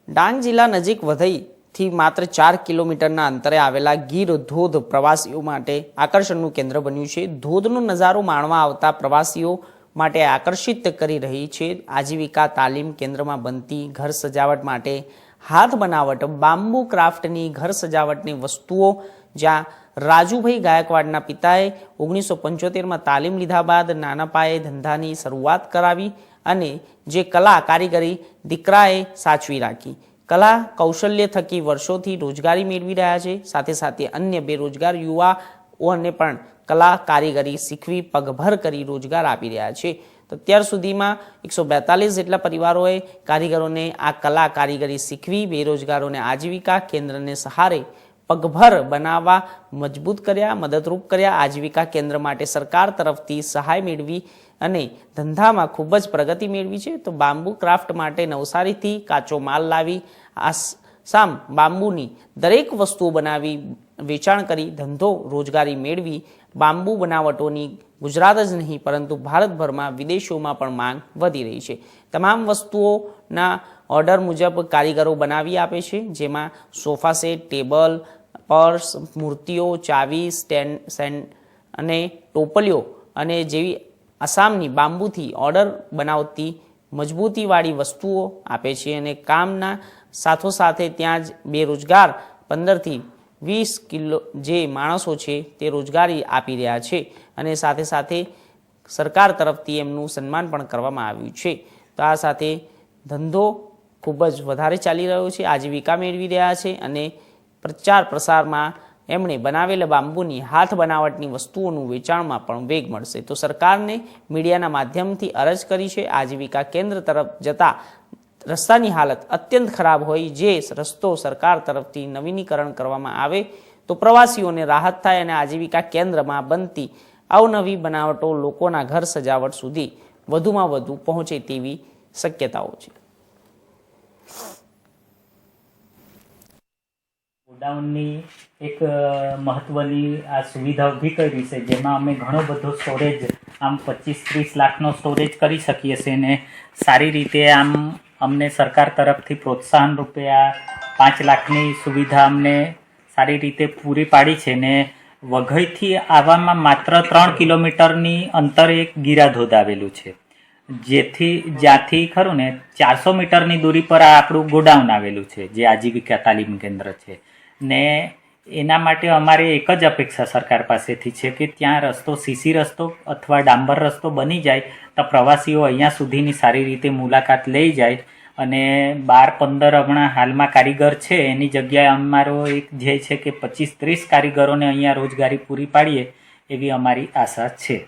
ડાંગ જિલ્લા નજીક વઘઈથી માત્ર 4 કિલોમીટરના અંતરે આવેલા ગીર ધોધ પ્રવાસીઓ માટે આકર્ષણનું કેન્દ્ર બન્યું છે। ધોધનો નજારો માણવા આવતા પ્રવાસીઓ માટે આકર્ષિત કરી રહી છે। આજીવિકા તાલીમ કેન્દ્રમાં બનતી ઘર સજાવટ માટે હાથ બનાવટ બાંબુ ક્રાફ્ટની ઘર સજાવટની વસ્તુઓ, જ્યાં રાજુભાઈ ગાયકવાડના પિતાએ 1975માં તાલીમ લીધા બાદ નાના પાયે ધંધાની શરૂઆત કરાવી અને જે કલા કારીગરી દીકરાએ સાચવી રાખી। કલા કૌશલ્ય થકી વર્ષોથી રોજગારી મેળવી રહ્યા છે। સાથે સાથે અન્ય બેરોજગાર યુવાઓને પણ કલા કારીગરી શીખવી પગભર કરી રોજગાર આપી રહ્યા છે। તો અત્યાર સુધીમાં 142 જેટલા પરિવારોએ કારીગરોને આ કલા કારીગરી શીખવી બેરોજગારોને આજીવિકા કેન્દ્રને સહારે પગભર બનાવવા મજબૂત કર્યા, મદદરૂપ કર્યા। આજીવિકા કેન્દ્ર માટે સરકાર તરફથી સહાય મેળવી અને ધંધામાં ખૂબ જ પ્રગતિ મેળવી છે। તો બાંબુ ક્રાફ્ટ માટે નવસારીથી કાચો માલ લાવી આસામ બાંબુની દરેક વસ્તુઓ બનાવી વેચાણ કરી ધંધો રોજગારી મેળવી બાંબુ બનાવટોની ગુજરાત જ નહીં પરંતુ ભારતભરમાં વિદેશોમાં પણ માંગ વધી રહી છે। તમામ વસ્તુઓના ઓર્ડર મુજબ કારીગરો બનાવી આપે છે, જેમાં સોફા સેટ, ટેબલ, પર્સ, મૂર્તિઓ, ચાવી, સ્ટેન્ડ અને ટોપલીઓ અને જેવી આસામની બાંબુથી ઓર્ડર બનાવતી મજબૂતીવાળી વસ્તુઓ આપે છે અને કામના સાથોસાથે ત્યાં જ બેરોજગાર 15થી 20 કિલો જે માણસો છે તે રોજગારી આપી રહ્યા છે અને સાથે સાથે સરકાર તરફથી એમનું સન્માન પણ કરવામાં આવ્યું છે। તો આ સાથે ધંધો ખૂબ જ વધારે ચાલી રહ્યો છે, આજીવિકા મેળવી રહ્યા છે અને પ્રચાર પ્રસારમાં એમણે બનાવેલા બાંબુની હાથ બનાવટની વસ્તુઓનું વેચાણમાં પણ વેગ મળશે। તો સરકારને મીડિયાના માધ્યમથી અરજ કરી છે આજીવિકા કેન્દ્ર તરફ જતા રસ્તાની હાલત અત્યંત ખરાબ હોય, જે રસ્તો સરકાર તરફથી નવીનીકરણ કરવામાં આવે તો પ્રવાસીઓને રાહત થાય અને આજીવિકા કેન્દ્રમાં બનતી અવનવી બનાવટો લોકોના ઘર સજાવટ સુધી વધુમાં વધુ પહોંચે તેવી શક્યતાઓ છે। ગોડાઉનની એક મહત્વની આ સુવિધા ઊભી કરી છે, જેમાં અમે ઘણો બધો સ્ટોરેજ આમ 25-30 લાખનો સ્ટોરેજ કરી શકીએ છીએ ને સારી રીતે આમ અમને સરકાર તરફથી પ્રોત્સાહન રૂપે આ 5 લાખની સુવિધા અમને સારી રીતે પૂરી પાડી છે ને વઘઈથી આવવામાં માત્ર 3 કિલોમીટરની અંતરે એક ગીરાધોધ આવેલું છે, જ્યાંથી ખરું ને 400 મીટરની દૂરી પર આ આપણું ગોડાઉન આવેલું છે, જે આજીવિકા તાલીમ કેન્દ્ર છે ને એના માટે અમારે એક જ અપેક્ષા સરકાર પાસેથી છે કે ત્યાં રસ્તો સીસી રસ્તો અથવા ડાંબર રસ્તો બની જાય તો પ્રવાસીઓ અહીંયા સુધીની સારી રીતે મુલાકાત લઈ જાય અને 12-15 હમણાં હાલમાં કારીગર છે એની જગ્યાએ અમારો એક ધ્યેય છે કે 25-30 કારીગરોને અહીંયા રોજગારી પૂરી પાડીએ એવી અમારી આશા છે।